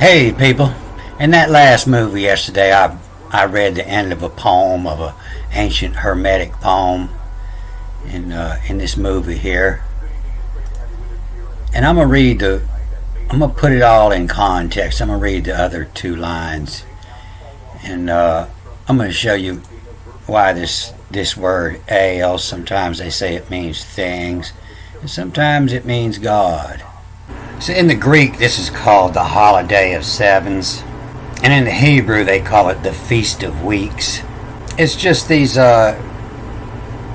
Hey people, in that last movie yesterday I read the end of a poem of an ancient hermetic poem in this movie here. And I'm gonna put it all in context. I'm gonna read the other two lines, and I'm gonna show you why this word ale, sometimes they say it means things, and sometimes it means God. So in the Greek, this is called the Holiday of Sevens, and in the Hebrew, they call it the Feast of Weeks. It's just these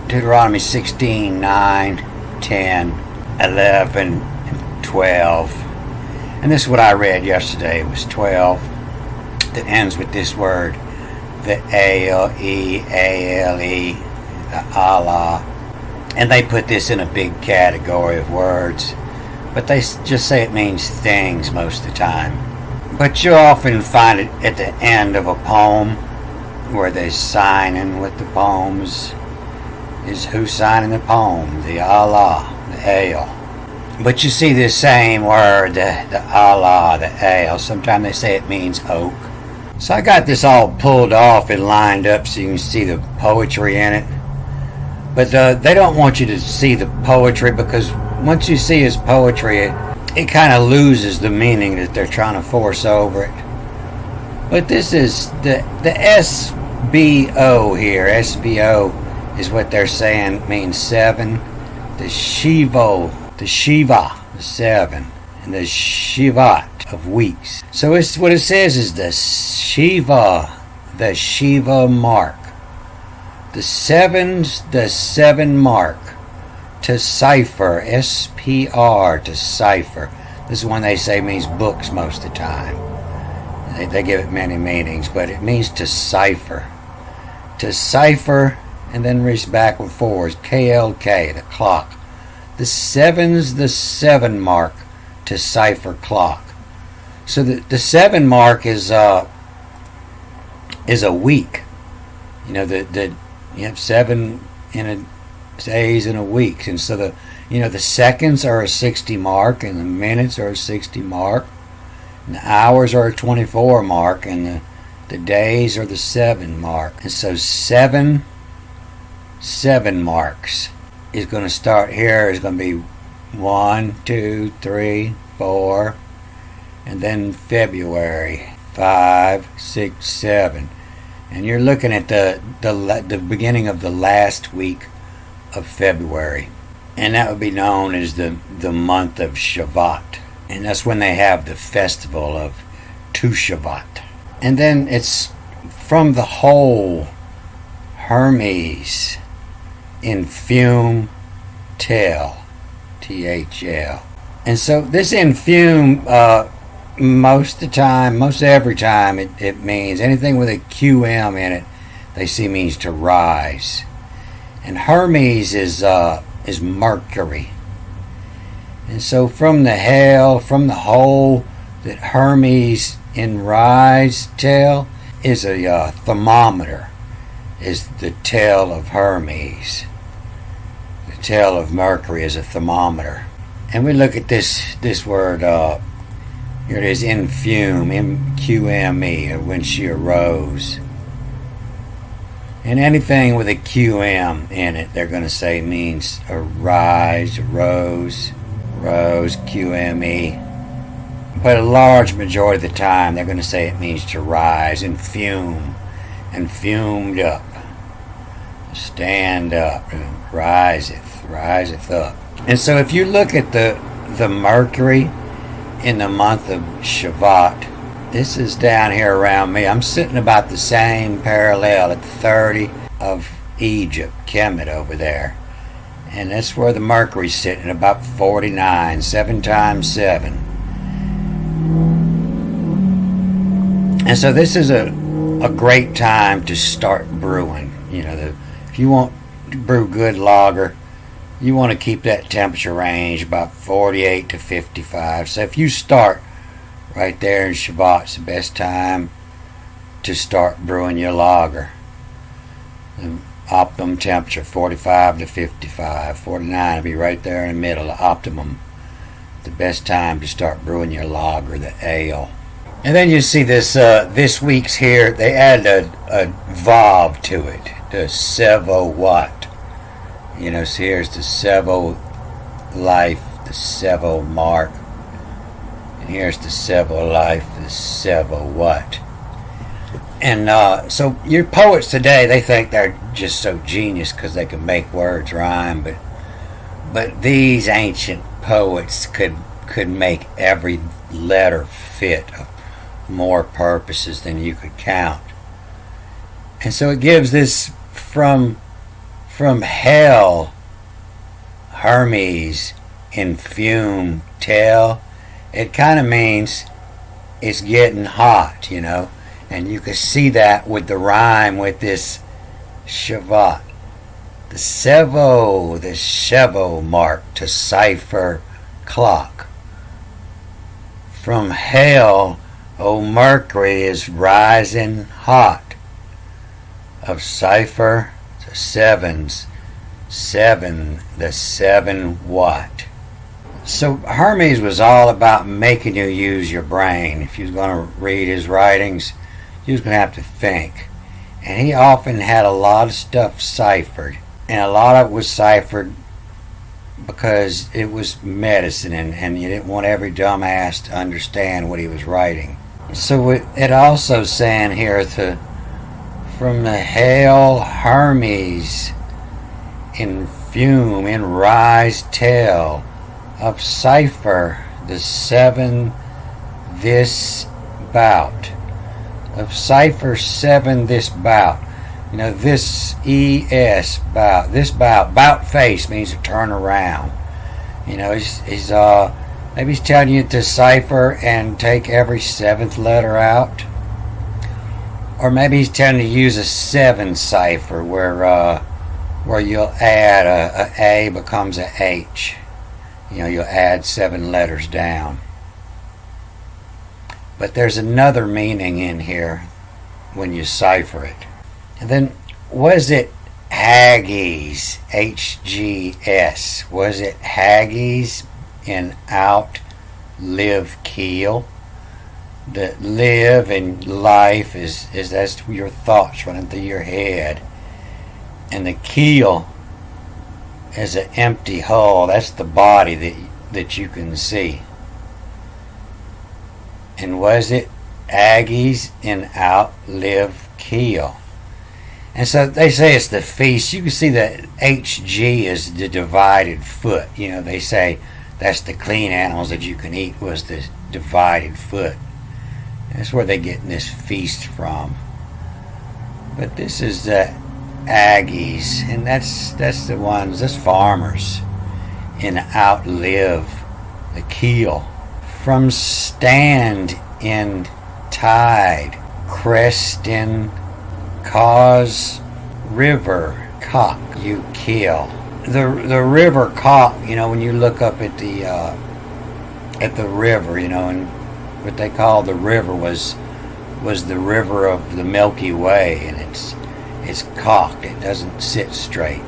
Deuteronomy 16, 9, 10, 11, and 12. And this is what I read yesterday. It was 12 that ends with this word, the A-L-E, the Allah. And they put this in a big category of words. But they just say it means things most of the time. But you'll often find it at the end of a poem where they're signing with the poems. Is who's signing the poem? The Allah, the Ale. But you see this same word, the Allah, the Ale. Sometimes they say it means oak. So I got this all pulled off and lined up so you can see the poetry in it. But they don't want you to see the poetry, because once you see his poetry, it kind of loses the meaning that they're trying to force over it. But this is the SBO here. SBO is what they're saying means seven. The Shiva, the seven, and the Shivat of weeks. So it's what it says is the Shiva mark. The seven mark. To Cypher, S-P-R, to Cypher. This is one they say means books most of the time. They give it many meanings, but it means to cipher. To cipher, and then reach backward forwards. K-L-K, the clock. The seven's the seven mark to cipher clock. So the seven mark is a week. You know, you have seven in a days in a week, and so the seconds are a 60 mark, and the minutes are a 60 mark, and the hours are a 24 mark, and the days are the 7 mark. And so seven marks is going to start here. Is going to be 1, 2, 3, 4, and then February 5, 6, 7, and you're looking at the beginning of the last week of February, and that would be known as the month of Shavat, and that's when they have the festival of Tu Shavat. And then it's from the whole Hermes infume tel, T-H-L. And so this infume, most every time it means anything with a QM in it, they see means to rise. And Hermes is Mercury. And so from the hole that Hermes in rise tell is a thermometer, is the tail of Hermes. The tail of Mercury is a thermometer. And we look at this word, here it is, infume, M-Q-M-E, when she arose. And anything with a QM in it, they're going to say means a rise, rose, QME. But a large majority of the time, they're going to say it means to rise and fume, and fumed up, stand up, and riseth up. And so if you look at the Mercury in the month of Shavat, this is down here around me. I'm sitting about the same parallel at the 30 of Egypt, Kemet over there. And that's where the Mercury's sitting, about 49, 7 times 7. And so this is a great time to start brewing. You know, if you want to brew good lager, you want to keep that temperature range about 48 to 55. So if you start right there in Shavat's the best time to start brewing your lager. The optimum temperature 45 to 55. 49 will be right there in the middle, the optimum. The best time to start brewing your lager, the ale. And then you see this week's here. They added a vav to it, the sevo what. So here's the sevo life, the sevo mark, and here's the sevo life, the sevo what. And so your poets today, they think they're just so genius because they can make words rhyme, but these ancient poets could make every letter fit more purposes than you could count. And so it gives this from hell, Hermes, in fume, tell. It kind of means it's getting hot, and you can see that with the rhyme with this Shavat. The Shevo mark to Cypher clock. From hell, O Mercury is rising hot. Of Cypher to sevens, the 7 watt. So Hermes was all about making you use your brain. If you was going to read his writings, you was going to have to think. And he often had a lot of stuff ciphered. And a lot of it was ciphered because it was medicine, and you didn't want every dumbass to understand what he was writing. So it also saying here from the hail Hermes in fume in rise tale of Cypher the 7 this bout. Of Cypher 7 this bout. This ES bout. This bout face means to turn around. He's maybe he's telling you to cipher and take every 7th letter out. Or maybe he's telling you to use a 7 cipher where you'll add a A becomes a H. You'll add 7 letters down. But there's another meaning in here when you cipher it. And then, was it Haggies, HGS? Was it Haggies in out, live, kill? The live and life is that's your thoughts running through your head. And the keel is an empty hull. That's the body that you can see. And was it Aggies in out, live, kill? And so they say it's the feast. You can see that HG is the divided foot. They say that's the clean animals that you can eat was the divided foot. That's where they're getting this feast from. But this is the Aggies, and that's the ones, that's farmers. In outlive, the keel. From stand in tide, crest in cause, river cock you kill. The river cock, when you look up at the river, and what they call the river was the river of the Milky Way, and it's cocked. It doesn't sit straight.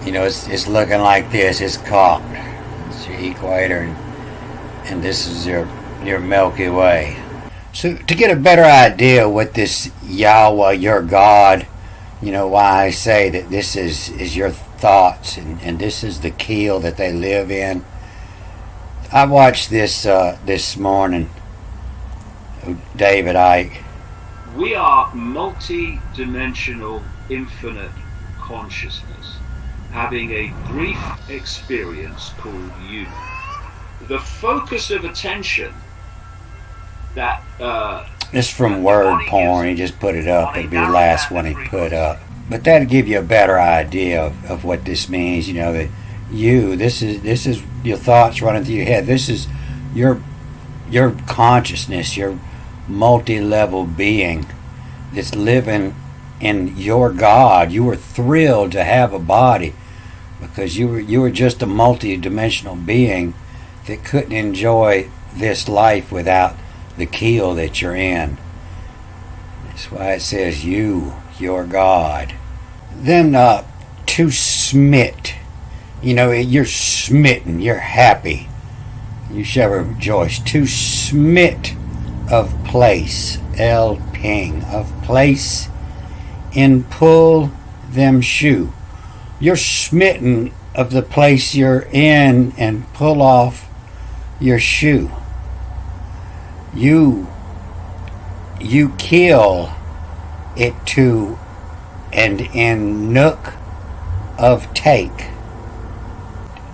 It's looking like this. It's cocked. It's your equator, and this is your Milky Way. So to get a better idea what this Yahweh, your God, why I say that this is your thoughts and this is the keel that they live in. I watched this morning, David Icke. We are multi-dimensional, infinite consciousness, having a brief experience called you. The focus of attention that this is from word porn. He just put it up. It'll be the last one he put up. But that'll give you a better idea of what this means. That this is your thoughts running through your head. This is your consciousness, your multi-level being that's living in your God. You were thrilled to have a body because you were just a multi-dimensional being that couldn't enjoy this life without the keel that you're in. That's why it says your God. Then to smit. You're smitten, you're happy. You shall rejoice. To smit of place, El ping, of place in pull them shoe. You're smitten of the place you're in and pull off your shoe. You kill it to, and in nook of take,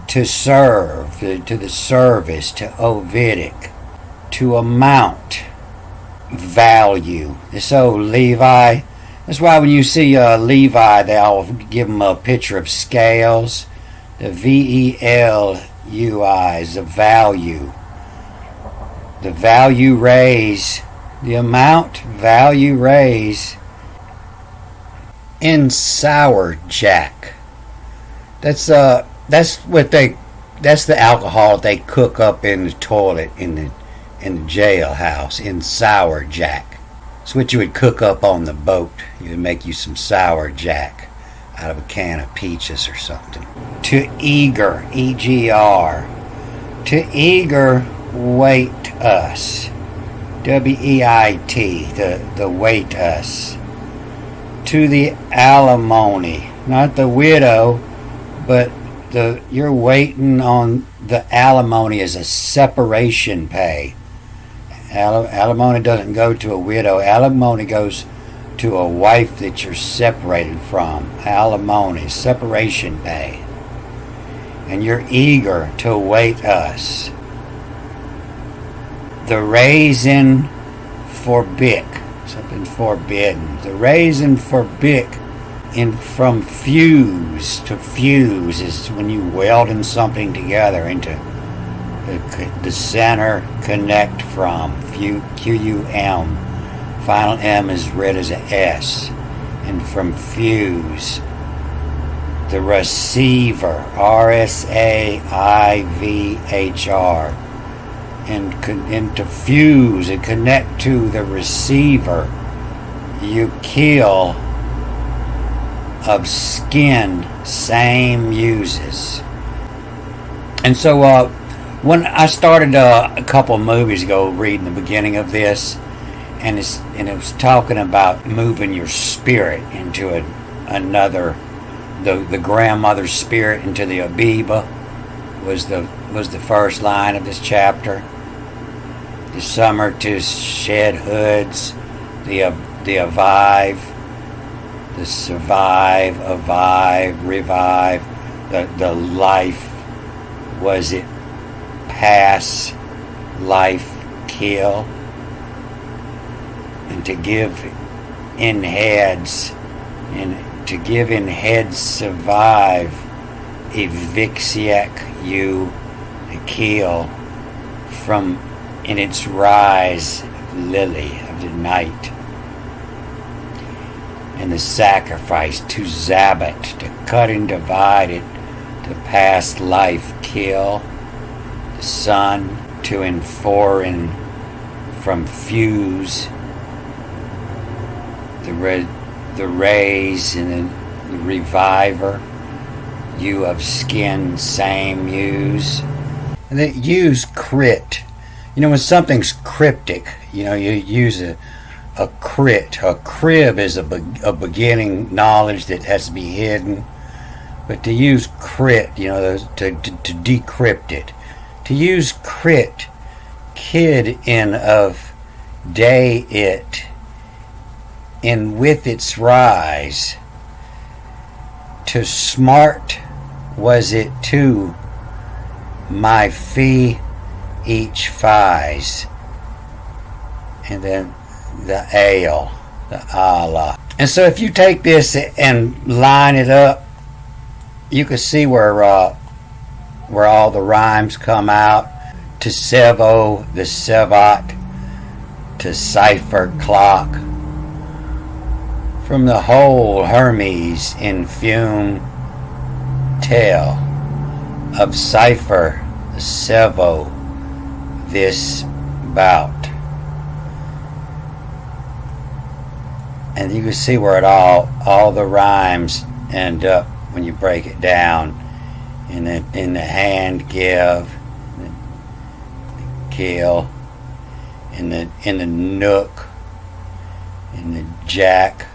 to serve, to the service, to Ovidic, to amount, value. So Levi, that's why when you see Levi, they'll give him a picture of scales. The VELUI is the value. The value raise, the amount value raise in sour jack. That's the alcohol they cook up in the toilet in the jailhouse, in sour jack. It's what you would cook up on the boat. You would make you some sour jack out of a can of peaches or something. To eager, EGR. To eager wait us. WEIT, the wait us. To the alimony, not the widow, but you're waiting on the alimony as a separation pay. Alimony doesn't go to a widow. Alimony goes to a wife that you're separated from. Alimony, separation pay. And you're eager to await us. The raisin for bick, something forbidden. The raisin for bick, from fuse to fuse is when you welding something together into the center, connect from, QUM. Final M is read as a S. And from fuse, the receiver, RSAIVHR. And to fuse and connect to the receiver, you kill of skin, same uses. And so when I started a couple movies ago reading the beginning of this, and it was talking about moving your spirit into another, the grandmother's spirit into the Abiba was the first line of this chapter. The summer to shed hoods, the avive, the survive, avive, revive, the life, was it pass, life, kill, and to give in heads, and to give in heads survive, evixiac you, the kill, from in its rise, lily of the night, and the sacrifice to zabbat, to cut and divide it, to pass life, kill, the sun to enforeign, from fuse, the rays and the reviver, you of skin, same use. And they use crit. When something's cryptic, you use a crit. A crib is a beginning knowledge that has to be hidden. But to use crit, to decrypt it. To use crit, kid in of day it, in with its rise. To smart was it too, my fee each fies. And then the ale, the Allah. And so if you take this and line it up, you can see where all the rhymes come out. To Sevo, the Sevat, to Cypher clock. From the whole Hermes in fume tale of Cypher, the Sevo, this bout. And you can see where it all the rhymes end up when you break it down in the hand give, kill, in the nook, in the jack,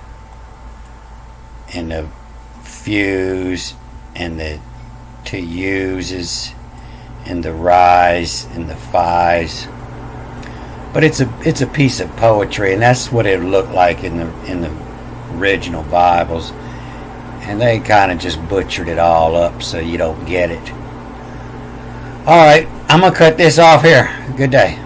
in the fuse, and the to uses, and the rise, and the fies. But it's a piece of poetry, and that's what it looked like in the original Bibles. And they kind of just butchered it all up so you don't get it. All right, I'm gonna cut this off here. Good day.